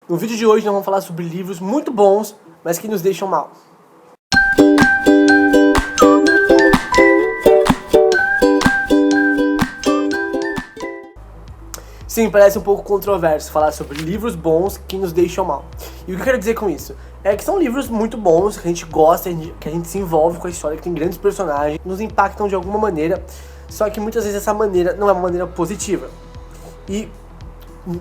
No vídeo de hoje nós vamos falar sobre livros muito bons, mas que nos deixam mal. Sim, parece um pouco controverso falar sobre livros bons que nos deixam mal. E o que eu quero dizer com isso? É que são livros muito bons, que a gente gosta, que a gente se envolve com a história, que tem grandes personagens, nos impactam de alguma maneira, só que muitas vezes essa maneira não é uma maneira positiva. E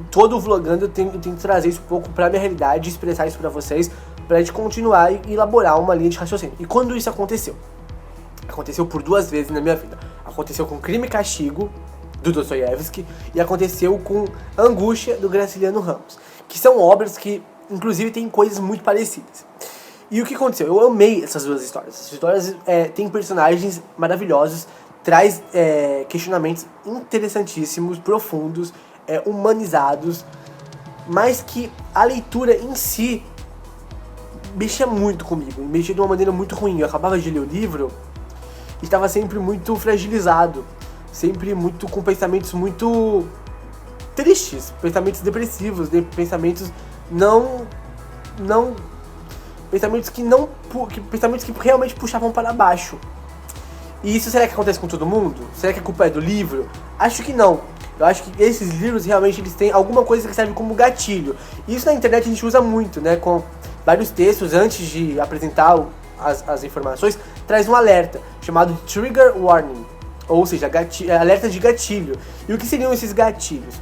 todo o vlogando eu tenho que trazer isso um pouco pra minha realidade, expressar isso pra vocês, pra gente continuar e elaborar uma linha de raciocínio. E quando isso aconteceu? Aconteceu por 2 vezes na minha vida. Aconteceu com Crime e Castigo, do Dostoiévski, e aconteceu com Angústia, do Graciliano Ramos, que são obras que, inclusive, têm coisas muito parecidas. E o que aconteceu? Eu amei essas 2 histórias. Essas histórias têm personagens maravilhosos, traz questionamentos interessantíssimos, profundos, humanizados, mas que a leitura em si mexia muito comigo, mexia de uma maneira muito ruim. Eu acabava de ler o livro e estava sempre muito fragilizado, sempre muito com pensamentos muito tristes, pensamentos depressivos, pensamentos pensamentos que realmente puxavam para baixo. E isso será que acontece com todo mundo? Será que a culpa é do livro? Acho que não. Eu acho que esses livros realmente eles têm alguma coisa que serve como gatilho. Isso na internet a gente usa muito, né? Com vários textos, antes de apresentar as informações, traz um alerta chamado Trigger Warning, ou seja, alerta de gatilho. E o que seriam esses gatilhos?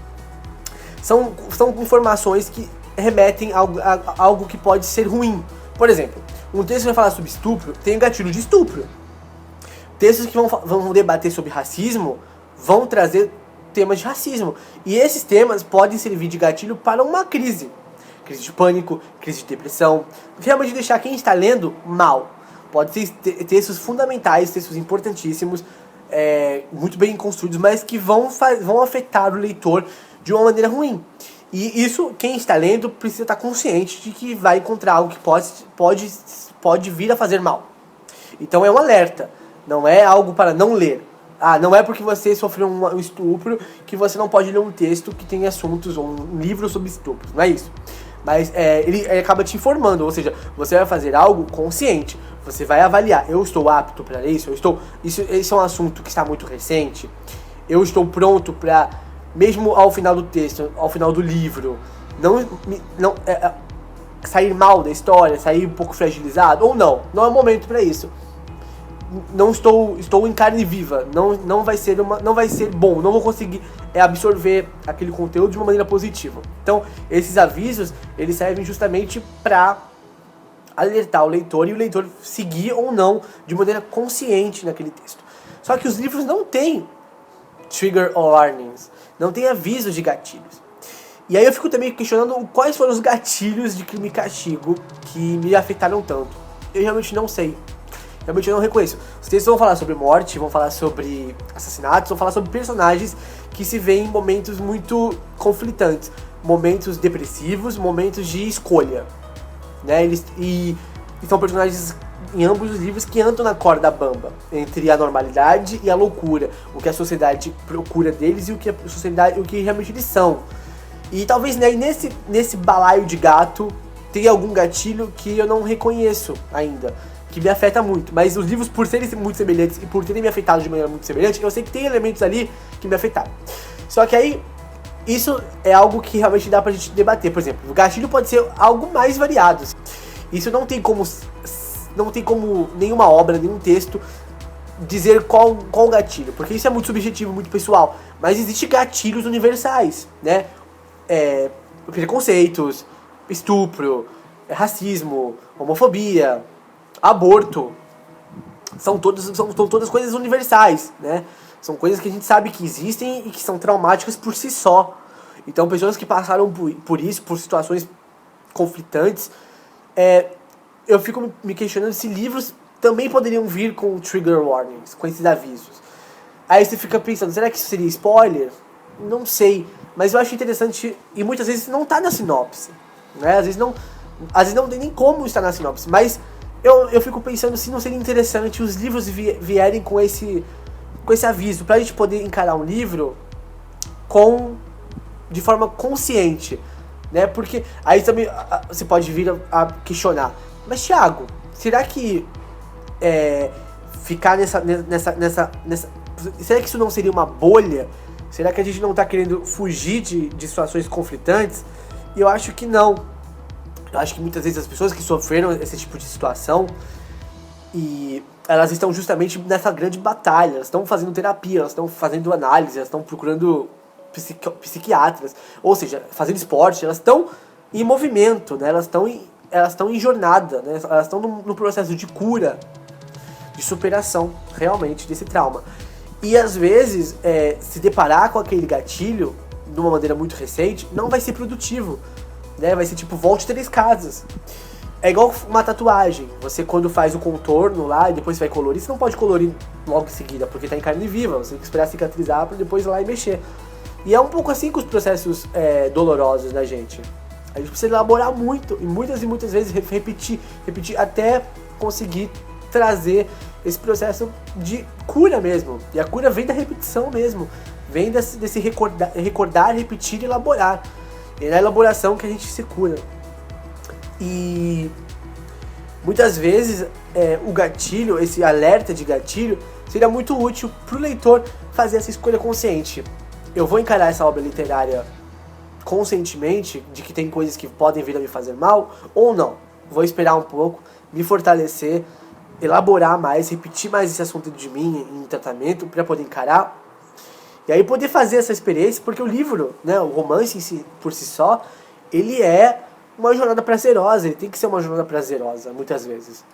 São informações que remetem a algo que pode ser ruim. Por exemplo, um texto que vai falar sobre estupro tem gatilho de estupro. Textos que vão debater sobre racismo vão trazer temas de racismo. E esses temas podem servir de gatilho para uma crise. Crise de pânico, crise de depressão. Realmente deixar quem está lendo mal. Pode ser textos fundamentais, textos importantíssimos, muito bem construídos, mas que vão afetar o leitor de uma maneira ruim. E isso, quem está lendo precisa estar consciente de que vai encontrar algo que pode vir a fazer mal. Então é um alerta, não é algo para não ler. Não é porque você sofreu um estupro que você não pode ler um texto que tem assuntos ou um livro sobre estupros, não é isso. Mas ele acaba te informando, ou seja, você vai fazer algo consciente. Você vai avaliar, eu estou apto para isso? Esse é um assunto que está muito recente? Eu estou pronto para, mesmo ao final do texto, ao final do livro, não sair mal da história, sair um pouco fragilizado? Ou não? Não é o momento para isso. Não estou em carne viva, não vai ser bom, não vou conseguir absorver aquele conteúdo de uma maneira positiva. Então, esses avisos, eles servem justamente para alertar o leitor e o leitor seguir ou não de maneira consciente naquele texto. Só que os livros não têm trigger warnings, não tem avisos de gatilhos. E aí eu fico também questionando quais foram os gatilhos de Crime e Castigo que me afetaram tanto. Eu realmente não sei. Realmente eu não reconheço. Os textos vão falar sobre morte, vão falar sobre assassinatos, vão falar sobre personagens que se veem em momentos muito conflitantes. Momentos depressivos, momentos de escolha. Né? E são personagens em ambos os livros que andam na corda bamba entre a normalidade e a loucura. O que a sociedade procura deles e o que realmente eles são. E talvez, né, nesse balaio de gato tenha algum gatilho que eu não reconheço ainda, que me afeta muito. Mas os livros, por serem muito semelhantes e por terem me afetado de maneira muito semelhante, eu sei que tem elementos ali que me afetaram. Só que aí, isso é algo que realmente dá pra gente debater. Por exemplo, o gatilho pode ser algo mais variado. Isso não tem como nenhuma obra, nenhum texto dizer qual o gatilho, porque isso é muito subjetivo, muito pessoal. Mas existem gatilhos universais, né? Preconceitos, estupro, racismo, homofobia, aborto, são todas coisas universais, né? São coisas que a gente sabe que existem e que são traumáticas por si só. Então, pessoas que passaram por isso, por situações conflitantes, eu fico me questionando se livros também poderiam vir com trigger warnings, com esses avisos. Aí você fica pensando, será que isso seria spoiler? Não sei, mas eu acho interessante, e muitas vezes não tá na sinopse, né? Às vezes não tem nem como estar na sinopse, mas eu fico pensando se não seria interessante os livros vierem com esse aviso, pra gente poder encarar um livro de forma consciente. né? Porque aí também você pode vir a questionar, mas Thiago, será que ficar nessa... Será que isso não seria uma bolha? Será que a gente não tá querendo fugir de situações conflitantes? E eu acho que não. Eu acho que muitas vezes as pessoas que sofreram esse tipo de situação, e elas estão justamente nessa grande batalha, elas estão fazendo terapia, elas estão fazendo análise, elas estão procurando psiquiatras, ou seja, fazendo esporte, elas estão em movimento, né? Elas estão em jornada, né? Elas estão no processo de cura, de superação, realmente, desse trauma. E às vezes, se deparar com aquele gatilho, de uma maneira muito recente, não vai ser produtivo, né? Vai ser tipo, volte 3 casas. É igual uma tatuagem. Você quando faz o contorno lá e depois você vai colorir, você não pode colorir logo em seguida, porque tá em carne viva. Você tem que esperar cicatrizar pra depois ir lá e mexer. E é um pouco assim com os processos dolorosos da gente. A gente precisa elaborar muito, e muitas vezes repetir até conseguir trazer esse processo de cura mesmo. E a cura vem da repetição mesmo. Vem desse recordar, repetir e elaborar. É na elaboração que a gente se cura. E muitas vezes o gatilho, esse alerta de gatilho, seria muito útil para o leitor fazer essa escolha consciente. Eu vou encarar essa obra literária conscientemente, de que tem coisas que podem vir a me fazer mal, ou não. Vou esperar um pouco, me fortalecer, elaborar mais, repetir mais esse assunto de mim em tratamento, para poder encarar. E aí poder fazer essa experiência, porque o livro, né, o romance em si, por si só, ele é uma jornada prazerosa, ele tem que ser uma jornada prazerosa, muitas vezes.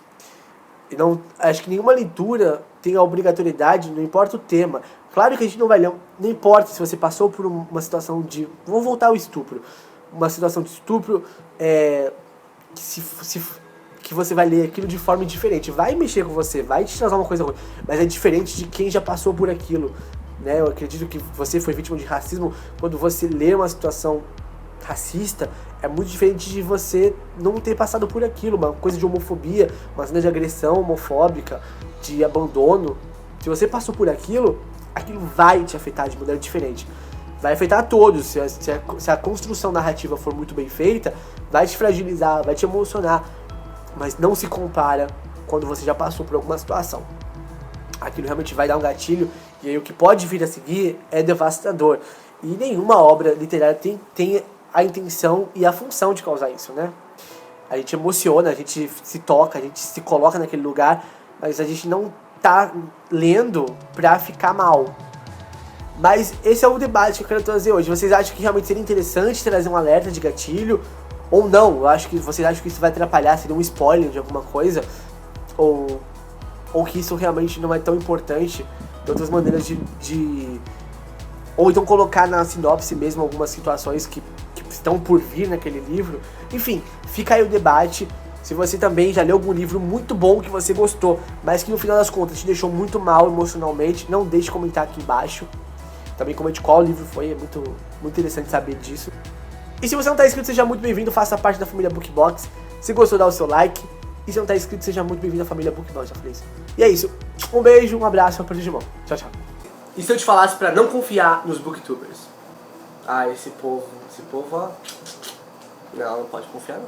E não, acho que nenhuma leitura tem a obrigatoriedade, não importa o tema. Claro que a gente não vai ler, não importa se você passou por uma situação de... Vamos voltar ao estupro. Uma situação de estupro, que você vai ler aquilo de forma diferente. Vai mexer com você, vai te trazer uma coisa ruim, mas é diferente de quem já passou por aquilo. Né? Eu acredito que você foi vítima de racismo. Quando você lê uma situação racista, é muito diferente de você não ter passado por aquilo, uma coisa de homofobia, uma cena de agressão homofóbica, de abandono. Se você passou por aquilo, aquilo vai te afetar de maneira diferente. Vai afetar a todos. Se a construção narrativa for muito bem feita, vai te fragilizar, vai te emocionar, mas não se compara quando você já passou por alguma situação. Aquilo realmente vai dar um gatilho, e aí o que pode vir a seguir é devastador. E nenhuma obra literária tem a intenção e a função de causar isso, né? A gente emociona, a gente se toca, a gente se coloca naquele lugar, mas a gente não tá lendo pra ficar mal. Mas esse é o debate que eu quero trazer hoje. Vocês acham que realmente seria interessante trazer um alerta de gatilho? Ou não? Eu acho que vocês acham que isso vai atrapalhar, seria um spoiler de alguma coisa? Ou que isso realmente não é tão importante? De outras maneiras ou então colocar na sinopse mesmo algumas situações que estão por vir naquele livro. Enfim, fica aí o debate. Se você também já leu algum livro muito bom que você gostou, mas que no final das contas te deixou muito mal emocionalmente, não deixe de comentar aqui embaixo. Também comente qual livro foi, é muito interessante saber disso. E se você não está inscrito, seja muito bem-vindo, faça parte da família BookBox. Se gostou, dá o seu like. E se não está inscrito, seja muito bem-vindo à família BookBox, já falei isso. E é isso. Um beijo, um abraço, um aperto de mão. Tchau, tchau. E se eu te falasse pra não confiar nos booktubers? Ah, esse povo, ó... Não pode confiar não.